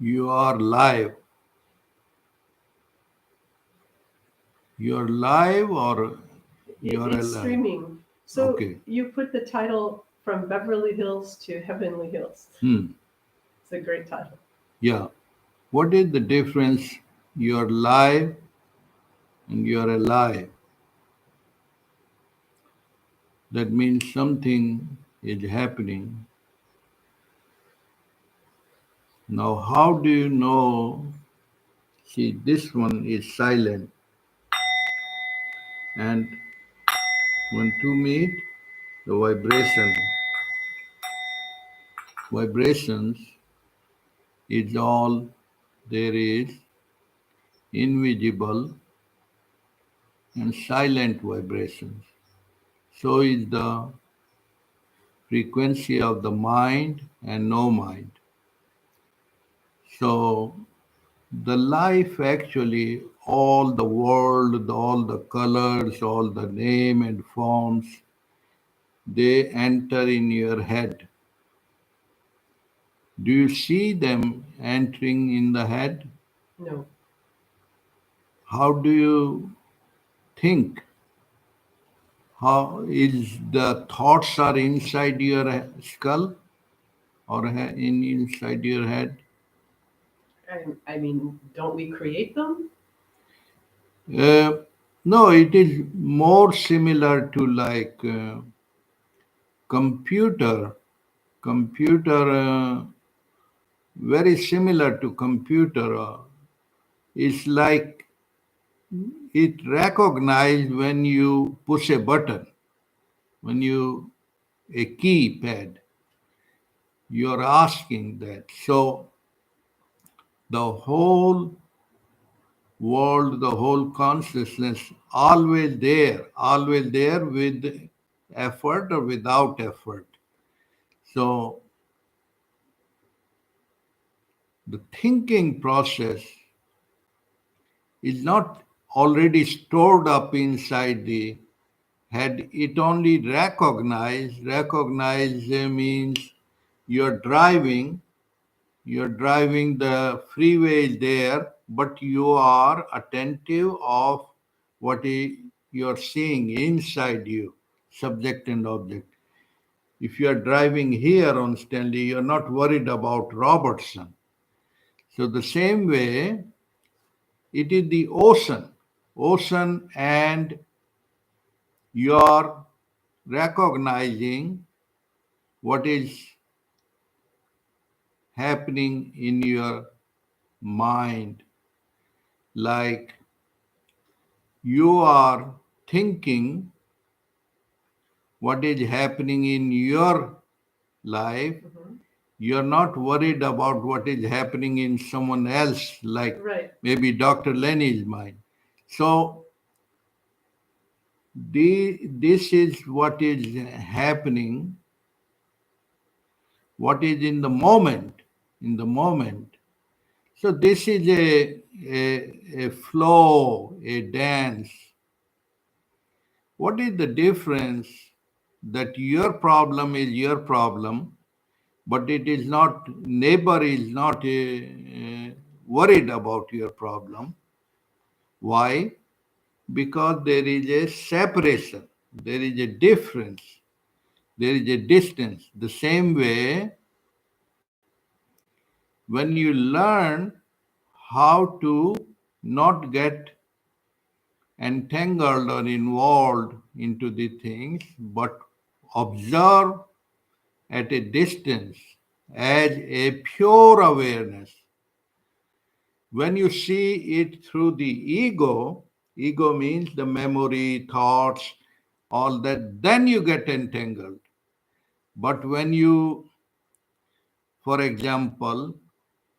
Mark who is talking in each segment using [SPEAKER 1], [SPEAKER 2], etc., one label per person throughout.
[SPEAKER 1] You are live. You're live or you're
[SPEAKER 2] It's
[SPEAKER 1] alive?
[SPEAKER 2] streaming. So
[SPEAKER 1] Okay.
[SPEAKER 2] you put the title From Beverly Hills to Heavenly Hills.
[SPEAKER 1] Hmm.
[SPEAKER 2] It's a great title.
[SPEAKER 1] Yeah. What is the difference? You're live and you're alive. That means something is happening. Now, how do you know? See, this one is silent, and when two meet, the vibrations is all there is, invisible and silent vibrations. So is the frequency of the mind and no mind. So the life actually, all the world, all the colors, all the name and forms, they enter in your head. Do you see them entering in the head?
[SPEAKER 2] No.
[SPEAKER 1] How do you think? How is the thoughts are inside your skull or inside your head?
[SPEAKER 2] I mean, don't we create them?
[SPEAKER 1] Uh, no, it is more similar to like computer. Computer, very similar to computer. It's like it recognizes when you push a button, when you a keypad. You're asking that. So the whole world, the whole consciousness, always there with effort or without effort. So the thinking process is not already stored up inside the head. It only recognize means you're driving, you're driving, the freeway is there, but you are attentive of what you're seeing inside you, subject and object. If you are driving here on Stanley, you're not worried about Robertson. So the same way, it is the ocean, and you're recognizing what is happening in your mind. Like you are thinking what is happening in your life.
[SPEAKER 2] Hmm.
[SPEAKER 1] You're not worried about what is happening in someone else, like
[SPEAKER 2] Right.
[SPEAKER 1] maybe Dr. Lenny's mind. So this is what is happening, what is in the moment. So this is a flow, a dance. What is the difference that your problem is your problem, but it is not, neighbor is not worried about your problem. Why? Because there is a separation, there is a difference, there is a distance. The same way, when you learn how to not get entangled or involved into the things, but observe at a distance as a pure awareness. When you see it through the ego means the memory, thoughts, all that, then you get entangled. But when you, for example,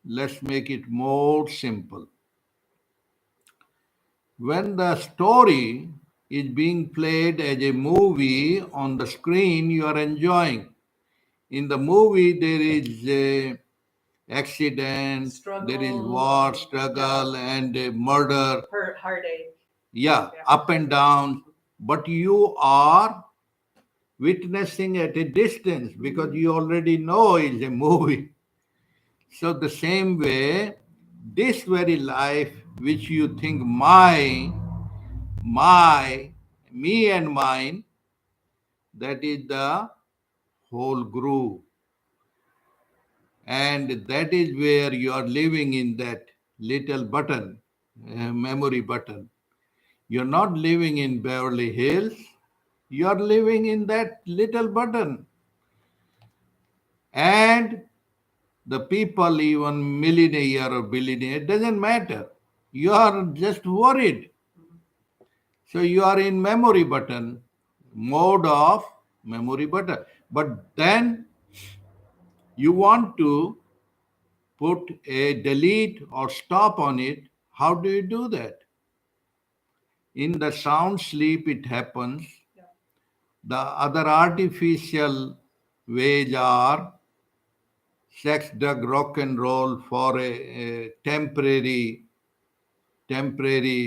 [SPEAKER 1] let's make it more simple. When the story is being played as a movie on the screen, you are enjoying. In the movie, there is a accident, there is
[SPEAKER 2] Struggle,
[SPEAKER 1] war,
[SPEAKER 2] yeah,
[SPEAKER 1] struggle, and murder.
[SPEAKER 2] hurt, heartache.
[SPEAKER 1] Yeah,
[SPEAKER 2] Yeah.
[SPEAKER 1] up and down. But you are witnessing at a distance because
[SPEAKER 2] Hmm.
[SPEAKER 1] you already know it's a movie. So the same way, this very life which you think my, me and mine, that is the whole groove. And that is where you are living in that little button, memory button. You're not living in Beverly Hills, you're living in that little button. And the people, even millionaire or billionaire, it doesn't matter. You are just worried. So you are in memory button, mode of memory button. But then you want to put a delete or stop on it. How do you do that? In the sound sleep, it happens.
[SPEAKER 2] Yeah.
[SPEAKER 1] The other artificial ways are sex, drug, rock and roll for a temporary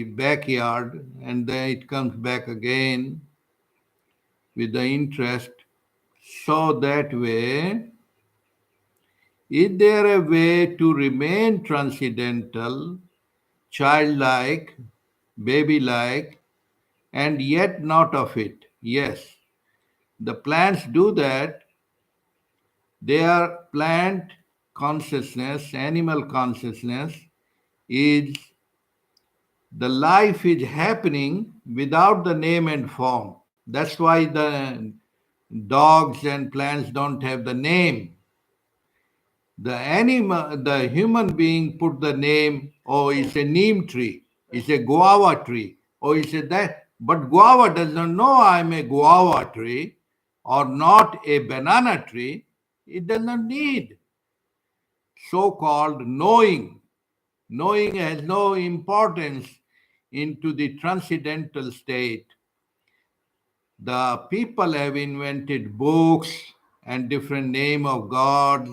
[SPEAKER 1] backyard, and then it comes back again with the interest. So that way, is there a way to remain transcendental, childlike, baby-like, and yet not of it? Yes, the plants do that. Their plant consciousness, animal consciousness, is the life is happening without the name and form. That's why the dogs and plants don't have the name. The animal, the human being put the name, oh, it's a neem tree, it's a guava tree, oh, it's a that. But guava does not know I'm a guava tree or not a banana tree. It does not need so called knowing. Knowing has no importance into the transcendental state. The people have invented books and different name of gods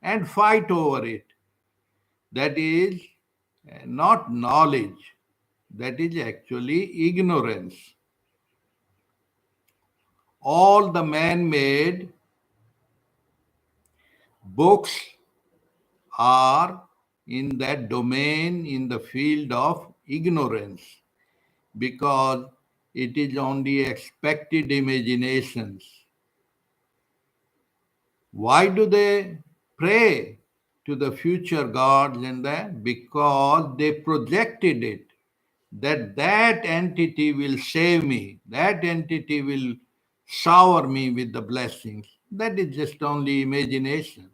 [SPEAKER 1] and fight over it. That is not knowledge. That is actually ignorance. All the man-made books are in that domain, in the field of ignorance, because it is only expected imaginations. Why do they pray to the future gods and that? Because they projected it, that that entity will save me, that entity will shower me with the blessings. That is just only imagination.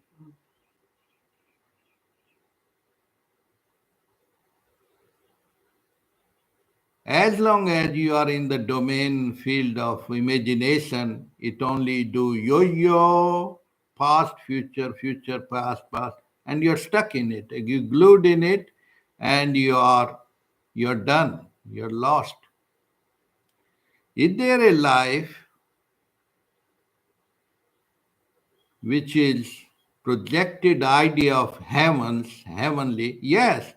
[SPEAKER 1] As long as you are in the domain field of imagination, it only do yo-yo, past, future, future, past, past, and you're stuck in it. You glued in it, and you're done. You're lost. Is there a life which is projected idea of heavens, heavenly? Yes,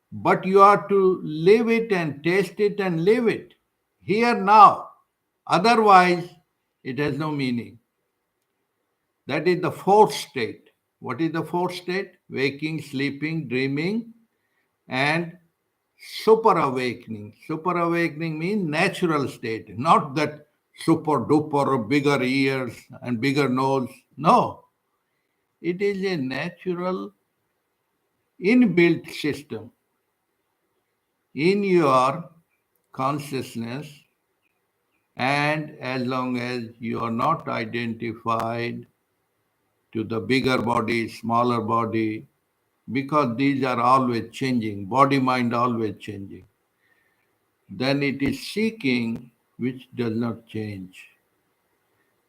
[SPEAKER 1] but you are to live it and taste it and live it here now. Otherwise, it has no meaning. That is the fourth state. What is the fourth state? Waking, sleeping, dreaming, and super awakening. Super awakening means natural state, not that super duper bigger ears and bigger nose. No, it is a natural inbuilt system in your consciousness, and as long as you are not identified to the bigger body, smaller body, because these are always changing, body mind always changing, then it is seeking which does not change.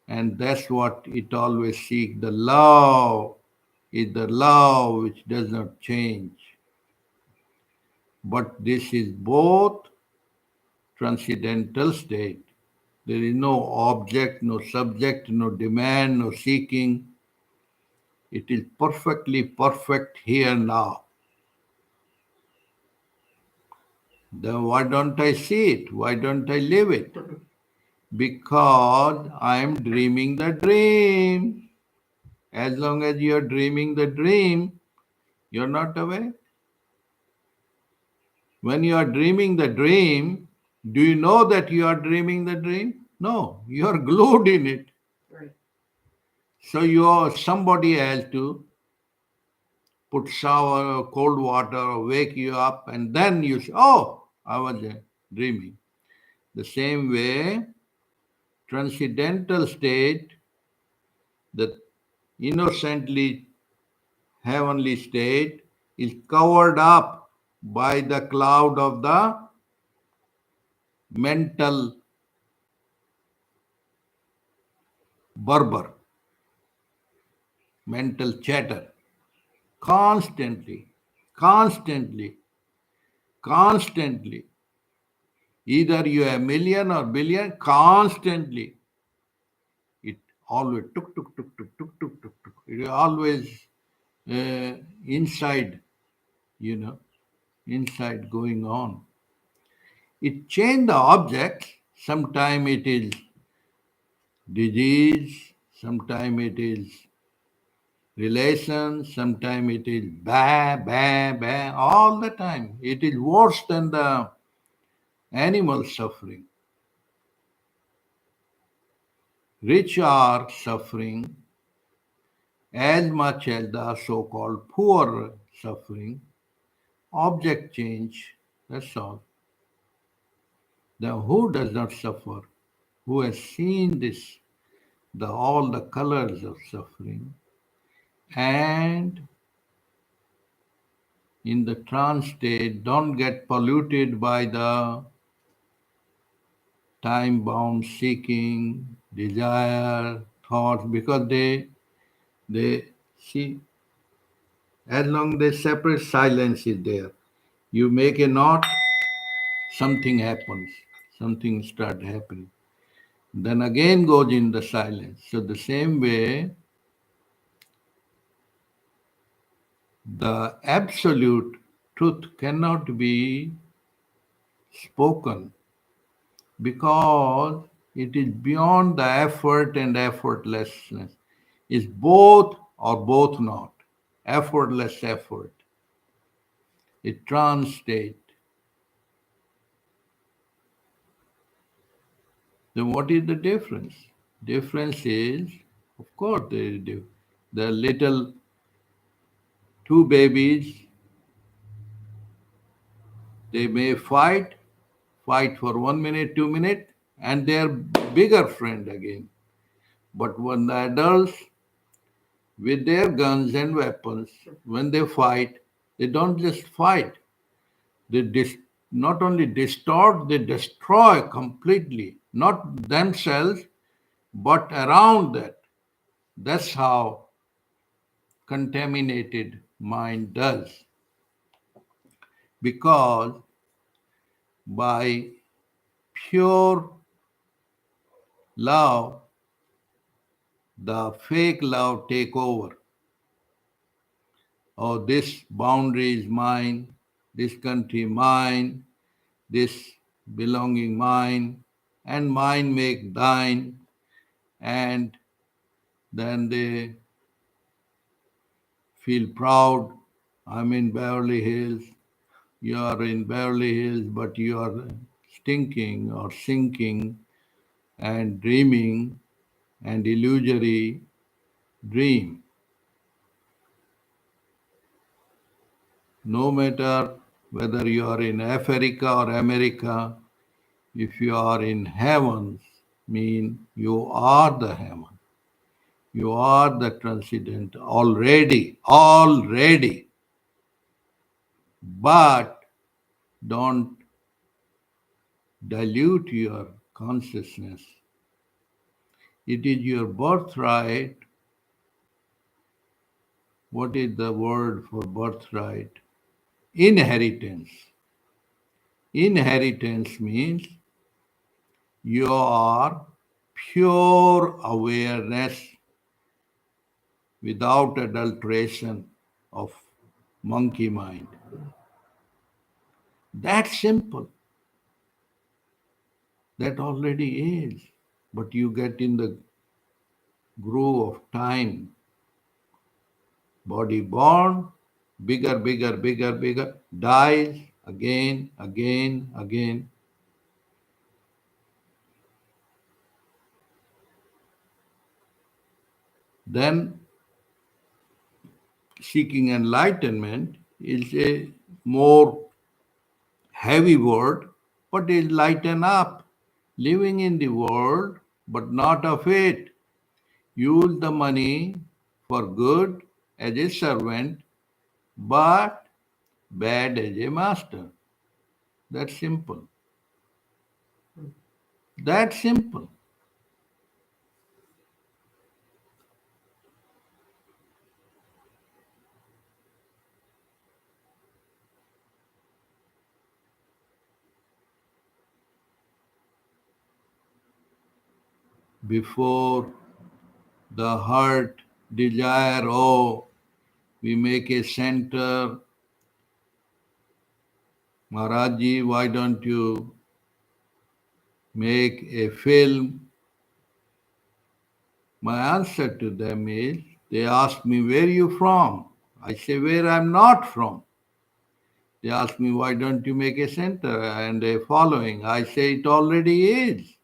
[SPEAKER 1] And that's what it always seeks. The love is the love which does not change. But this is both transcendental state. There is no object, no subject, no demand, no seeking. It is perfectly perfect here now. Then why don't I see it? Why don't I live it? Because I am dreaming the dream. As long as you are dreaming the dream, You're not awake. When you are dreaming the dream, do you know that you are dreaming the dream? No, you are glued in it.
[SPEAKER 2] Right.
[SPEAKER 1] So somebody has to put shower, cold water, wake you up, and then you say, "Oh, I was dreaming." The same way, transcendental state, the innocently heavenly state, is covered up by the cloud of the mental burber, mental chatter, constantly, constantly, constantly. Either you have million or billion, constantly. It always tuk tuk tuk tuk tuk tuk tuk tuk. It is always uh, inside, you know, inside going on. It change the object. Sometime it is disease, sometime it is relation, sometime it is ba ba ba all the time. It is worse than the animal suffering. Rich are suffering as much as the so-called poor suffering. Object change, that's all. Then who does not suffer? Who has seen this, all the colors of suffering, and in the trance state don't get polluted by the time bound seeking, desire, thoughts, because they see, as long as separate silence is there. You make a knot, something happens, something start happening. Then again goes in the silence. So the same way, the absolute truth cannot be spoken because it is beyond the effort and effortlessness. It's both or both not. Effortless effort. A trance state. Then what is the difference? Difference is, of course, the little two babies, they may fight for 1 minute, 2 minutes, and they're bigger friend again. But when the adults with their guns and weapons, when they fight, they don't just fight. They not only distort, they destroy completely, not themselves, but around that. That's how contaminated mind does. Because by pure love, the fake love take over. Oh, this boundary is mine, this country mine, this belonging mine, and mine make thine, and then they feel proud. I'm in Beverly Hills, you are in Beverly Hills, but you are stinking or sinking and dreaming and illusory dream. No matter whether you are in Africa or America, if you are in heavens, mean you are the heaven. You are the transcendent already. But don't dilute your consciousness. It is your birthright. What is the word for birthright? Inheritance. Inheritance means you are pure awareness without adulteration of monkey mind. That's simple. That already is. But you get in the groove of time. Body born, bigger, bigger, bigger, bigger, dies again, again, again. Then seeking enlightenment is a more heavy word, but is lighten up. Living in the world, but not of it. Use the money for good as a servant, but bad as a master. That's simple. That's simple. Before the heart desire, oh, we make a center. Maharaji, why don't you make a film? My answer to them is, they ask me, where you from? I say, where I'm not from. They ask me, why don't you make a center and a following? I say, it already is.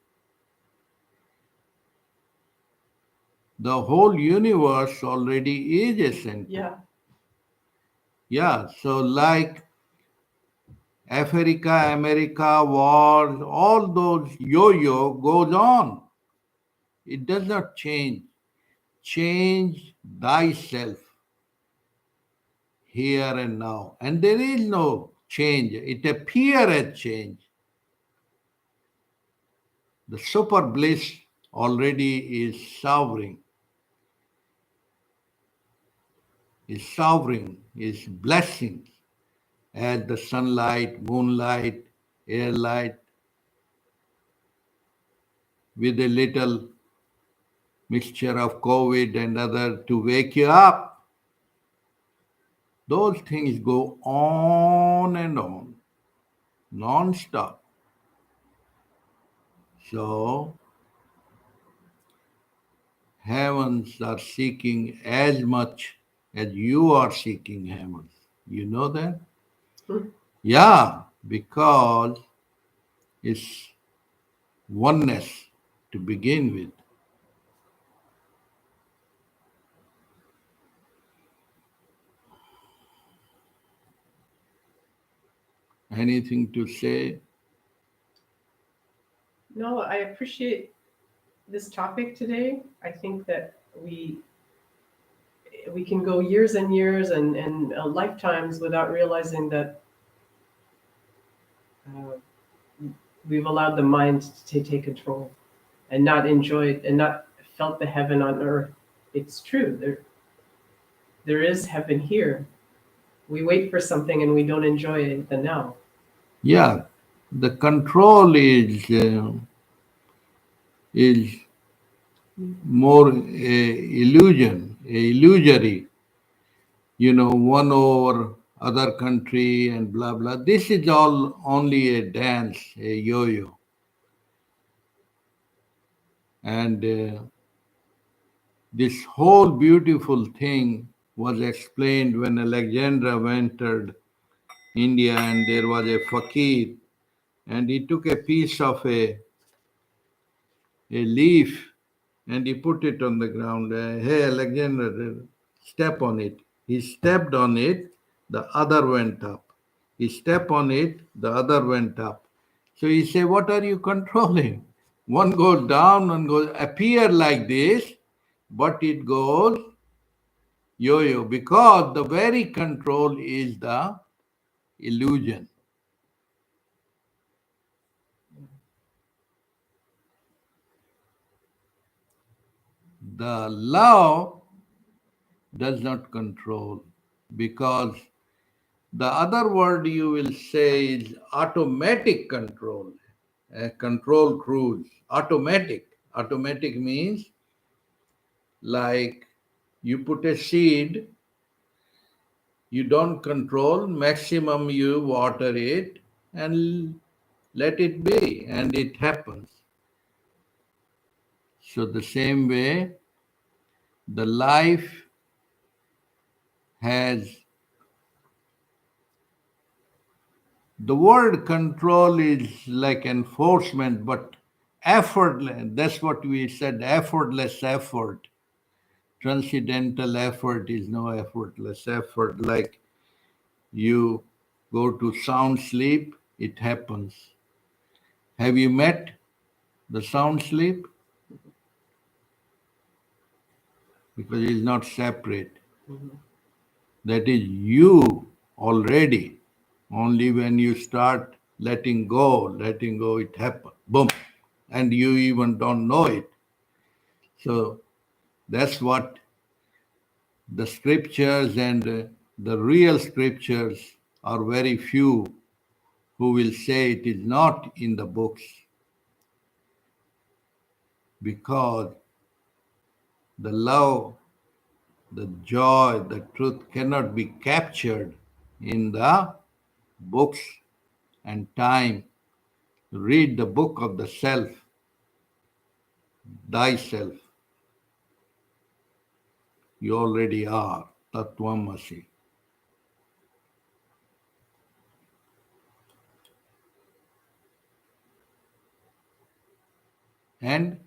[SPEAKER 1] The whole universe already is a center.
[SPEAKER 2] Yeah.
[SPEAKER 1] Yeah, so like Africa, America, wars, all those yo-yo goes on. It does not change. Change thyself here and now. And there is no change. It appears as change. The super bliss already sovereign, is blessings as the sunlight, moonlight, air light, with a little mixture of COVID and other to wake you up. Those things go on, non-stop. So heavens are seeking as much as you are seeking heavens. You know that?
[SPEAKER 2] Hmm.
[SPEAKER 1] Yeah, because it's oneness to begin with. Anything to say?
[SPEAKER 2] No, I appreciate this topic today. I think that we can go years and years and lifetimes without realizing that uh, we've allowed the mind to take control and not enjoyed and not felt the heaven on earth. It's true. There is heaven here. We wait for something and we don't enjoy it the now.
[SPEAKER 1] Yeah, the control is more illusory. One over other country and blah blah. This is all only a dance, a yo-yo, and this whole beautiful thing was explained when Alexandra entered India, and there was a fakir, and he took a piece of a leaf and he put it on the ground. Hey, Alexander, step on it. He stepped on it, the other went up. He stepped on it, the other went up. So he said, what are you controlling? One goes down, one goes appear like this, but it goes yo-yo because the very control is the illusion. The love does not control because the other word you will say is automatic control, control cruise. Automatic. Automatic means like you put a seed, you don't control, maximum you water it and let it be, and it happens. So, the same way, the life has The word control is like enforcement, but effortless. That's what we said, effortless effort. Transcendental effort is no effortless effort. Like you go to sound sleep, it happens. Have you met the sound sleep? Because it is not separate.
[SPEAKER 2] Mhm.
[SPEAKER 1] That is you already. Only when you start letting go, it happens. Boom. And you even don't know it. So that's what the scriptures and the real scriptures are very few who will say it is not in the books because the love, the joy, the truth cannot be captured in the books and time. Read the book of the self, thyself. You already are Tattvamasi. And